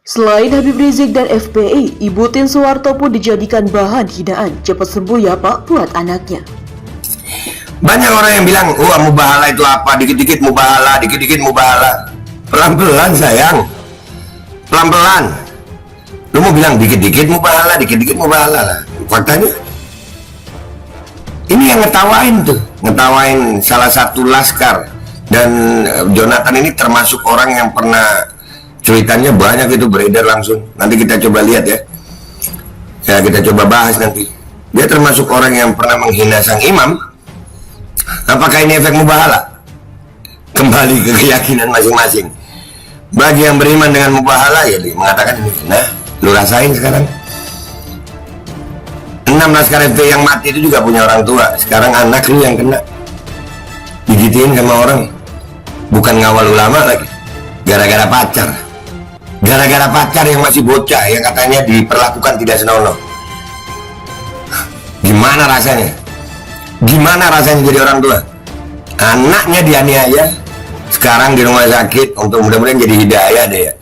Selain Habib Rizik dan FPI, Ibu Tien Soeharto pun dijadikan bahan hinaan. Cepat sembuh ya Pak buat anaknya. Banyak orang yang bilang, wah mubahala itu apa, dikit-dikit mubahala, dikit-dikit mubahala. Pelan-pelan sayang, pelan-pelan. Lu mau bilang dikit-dikit mubahala, dikit-dikit mubahala lah. Faktanya, ini yang ngetawain salah satu laskar. Dan Jonathan ini termasuk orang yang pernah, ceritanya banyak itu beredar langsung. Nanti kita coba lihat ya. Ya kita coba bahas nanti. Dia termasuk orang yang pernah menghina sang imam. Apakah ini efek mubahala? Kembali ke keyakinan masing-masing. Bagi yang beriman dengan mubahala ya dia mengatakan ini. Nah, lu rasain sekarang. 6 laskar FPI yang mati itu juga punya orang tua. Sekarang anak lu yang kena. Digituin sama orang. Bukan ngawal ulama lagi. Gara-gara pacar. Gara-gara pacar yang masih bocah yang katanya diperlakukan tidak senonoh. Gimana rasanya? Gimana rasanya jadi orang tua? Anaknya dianiaya, sekarang di rumah sakit. Untuk mudah-mudahan jadi hidayah deh ya.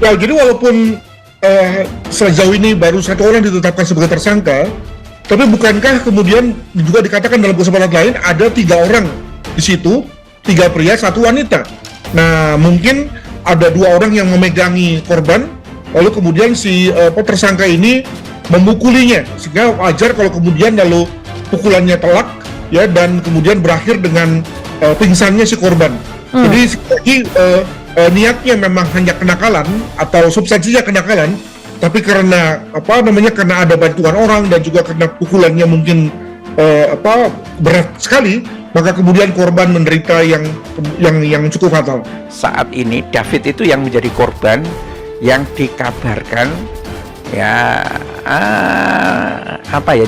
Ya, jadi walaupun sejauh ini baru 1 orang ditetapkan sebagai tersangka, tapi bukankah kemudian juga dikatakan dalam kesempatan lain ada 3 orang di situ, 3 pria, 1 wanita. Nah, mungkin ada 2 orang yang memegangi korban, lalu kemudian si tersangka ini memukulinya, sehingga wajar kalau kemudian lalu pukulannya telak, ya, dan kemudian berakhir dengan pingsannya si korban. Jadi sekali lagi niatnya memang hanya kenakalan atau substansinya kenakalan, tapi karena karena ada bantuan orang dan juga karena pukulannya mungkin berat sekali, maka kemudian korban menderita yang cukup fatal. Saat ini David itu yang menjadi korban yang dikabarkan ya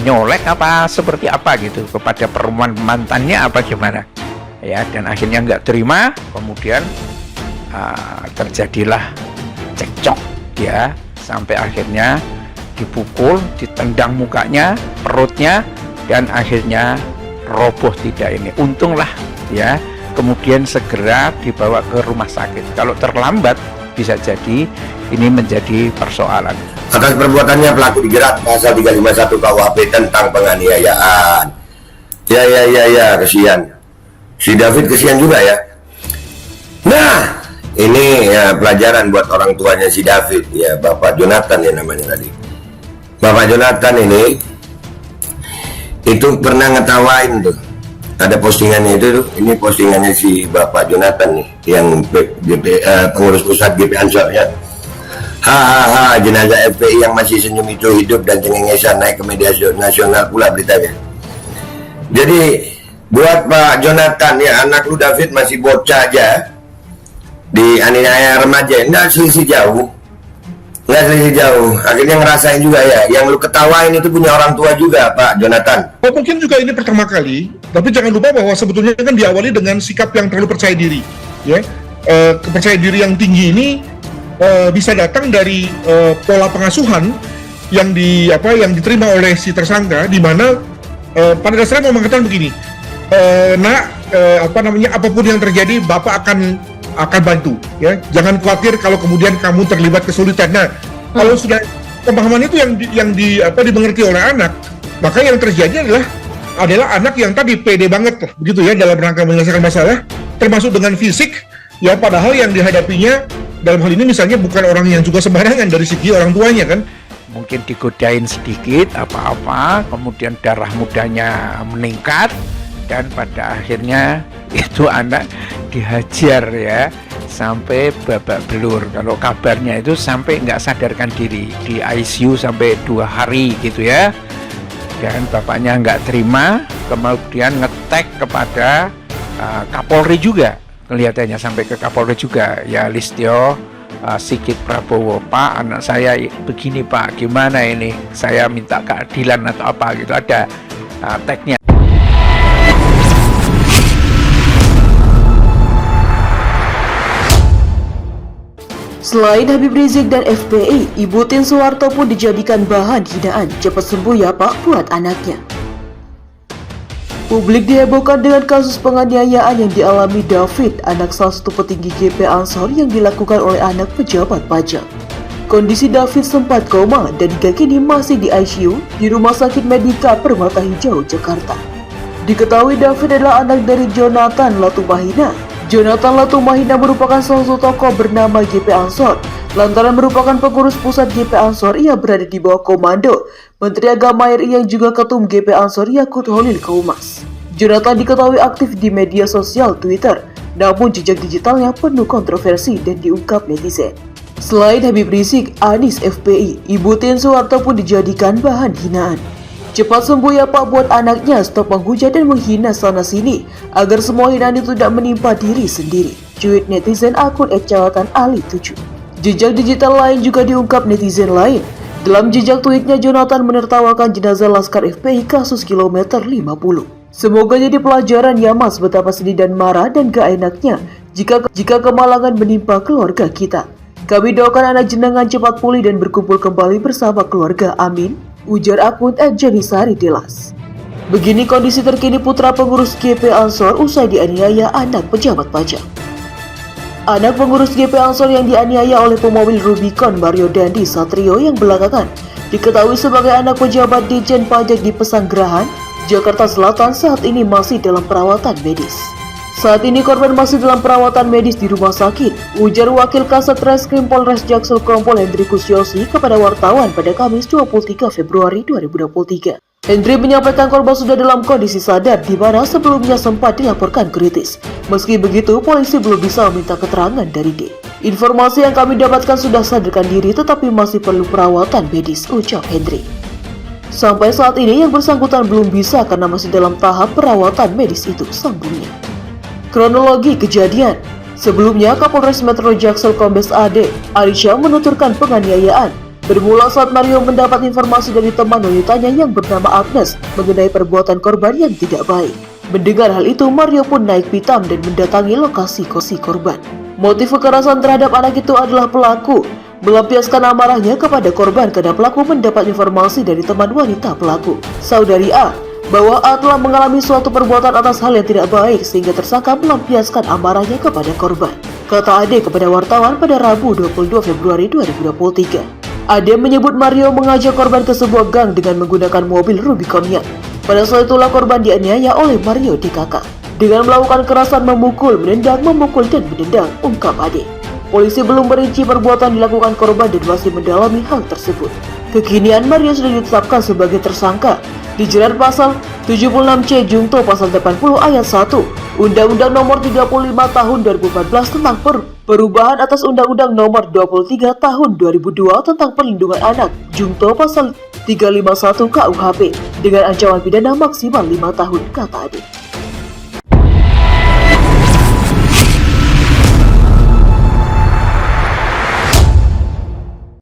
nyolek apa seperti apa gitu kepada perempuan mantannya apa gimana ya, dan akhirnya nggak terima, kemudian terjadilah cekcok ya, sampai akhirnya dipukul, ditendang mukanya, perutnya, dan akhirnya roboh tidak ini. Untunglah ya kemudian segera dibawa ke rumah sakit. Kalau terlambat bisa jadi ini menjadi persoalan. Atas perbuatannya pelaku dijerat pasal 351 KUHP tentang penganiayaan. Ya, kesian. Si David kesian juga ya. Nah, ini ya pelajaran buat orang tuanya si David ya, Bapak Jonathan ya namanya tadi. Bapak Jonathan ini itu pernah ngetawain tuh. Ada postingannya itu tuh, ini postingannya si Bapak Jonathan nih, yang pengurus pusat GP Ansor ya. Hahaha, jenazah FPI yang masih senyum itu hidup dan cengengesan naik ke media nasional pula beritanya. Jadi buat Pak Jonathan ya, anak lu David masih bocah aja, dianiaya remaja, nggak selisih jauh, akhirnya ngerasain juga ya, yang lu ketawain itu punya orang tua juga Pak Jonathan. Mungkin juga ini pertama kali, tapi jangan lupa bahwa sebetulnya kan diawali dengan sikap yang terlalu percaya diri, ya. Kepercayaan diri yang tinggi ini bisa datang dari pola pengasuhan yang diterima oleh si tersangka, di mana pada dasarnya mau mengatakan begini, apapun yang terjadi bapak akan bantu, ya, jangan khawatir kalau kemudian kamu terlibat kesulitan. Nah, kalau sudah pemahaman itu yang dimengerti oleh anak, maka yang terjadi adalah anak yang tadi pede banget begitu ya dalam rangka menyelesaikan masalah, termasuk dengan fisik, ya, padahal yang dihadapinya dalam hal ini misalnya bukan orang yang juga sembarangan dari segi orang tuanya kan. Mungkin digodain sedikit apa-apa, kemudian darah mudanya meningkat, dan pada akhirnya itu anak dihajar ya sampai babak belur. Kalau kabarnya itu sampai nggak sadarkan diri di ICU sampai 2 hari gitu ya, dan bapaknya nggak terima, kemudian ngetek kepada Kapolri juga, kelihatannya sampai ke Kapolri juga ya, Listio Sigit Prabowo, Pak, anak saya begini Pak, gimana ini, saya minta keadilan atau apa gitu, ada tagnya. Selain Habib Rizik dan FPI, Ibu Tien Soeharto pun dijadikan bahan hinaan. Cepat sembuh ya Pak buat anaknya. Publik dihebohkan dengan kasus penganiayaan yang dialami David, anak salah satu petinggi GP Ansor yang dilakukan oleh anak pejabat pajak. Kondisi David sempat koma dan hingga kini masih di ICU di Rumah Sakit Medika Permata Hijau, Jakarta. Diketahui David adalah anak dari Jonathan Latumahina. Jonathan Latumahina merupakan salah satu tokoh bernama GP Ansor. Lantaran merupakan pengurus pusat GP Ansor, ia berada di bawah komando Menteri Agama RI yang juga Ketum GP Ansor Yakut Holil Kaumas. Jonathan diketahui aktif di media sosial Twitter, namun jejak digitalnya penuh kontroversi dan diungkap netizen. Selain Habib Rizik, Anies FPI, Ibu Tien Soeharto pun dijadikan bahan hinaan. Cepat sembuh ya Pak buat anaknya, stop menghujat dan menghina sana-sini, agar semua hinaan itu tidak menimpa diri sendiri. Cuit netizen akun @cawatan_ali7. Jejak digital lain juga diungkap netizen lain. Dalam jejak tweetnya, Jonathan menertawakan jenazah Laskar FPI kasus kilometer 50. Semoga jadi pelajaran ya Mas betapa sedih dan marah dan gak enaknya jika kemalangan menimpa keluarga kita. Kami doakan anak jenengan cepat pulih dan berkumpul kembali bersama keluarga, amin. Ujar akun @janisari Delas. Begini kondisi terkini putra pengurus GP Ansor usai dianiaya anak pejabat pajak. Anak pengurus GP Ansor yang dianiaya oleh pemobil Rubicon Mario Dandi Satrio yang belakangan diketahui sebagai anak pejabat Ditjen Pajak di Pesanggerahan, Jakarta Selatan saat ini masih dalam perawatan medis. Saat ini korban masih dalam perawatan medis di rumah sakit, ujar Wakil Kasat Reskrim Polres Jaksel Kompol Hendrikus Yosi kepada wartawan pada Kamis 23 Februari 2023. Hendri menyampaikan korban sudah dalam kondisi sadar di mana sebelumnya sempat dilaporkan kritis. Meski begitu, polisi belum bisa meminta keterangan dari D. Informasi yang kami dapatkan sudah sadarkan diri tetapi masih perlu perawatan medis, ucap Hendri. Sampai saat ini yang bersangkutan belum bisa karena masih dalam tahap perawatan medis itu, sambungnya. Kronologi kejadian. Sebelumnya, Kapolres Metro Jaksel Kombes AD Arisha menuturkan penganiayaan bermula saat Mario mendapat informasi dari teman wanitanya yang bernama Agnes mengenai perbuatan korban yang tidak baik. Mendengar hal itu, Mario pun naik pitam dan mendatangi lokasi korban. Motif kekerasan terhadap anak itu adalah pelaku melampiaskan amarahnya kepada korban karena pelaku mendapat informasi dari teman wanita pelaku, saudari A, bahwa A telah mengalami suatu perbuatan atas hal yang tidak baik sehingga tersangka melampiaskan amarahnya kepada korban, kata Ade kepada wartawan pada Rabu 22 Februari 2023. Ade menyebut Mario mengajak korban ke sebuah gang dengan menggunakan mobil Rubiconnya. Pada saat itulah korban dianiaya oleh Mario DKK dengan melakukan kekerasan memukul, menendang, dan menendang, ungkap Ade. Polisi belum merinci perbuatan dilakukan korban dan masih mendalami hal tersebut. Kekinian Mario sudah ditetapkan sebagai tersangka dijerat pasal 76C Jungto pasal 80 ayat 1 Undang-Undang Nomor 35 Tahun 2014 tentang perubahan atas Undang-Undang Nomor 23 Tahun 2002 tentang Perlindungan Anak Jungto pasal 351 KUHP dengan ancaman pidana maksimal 5 tahun, kata Ade.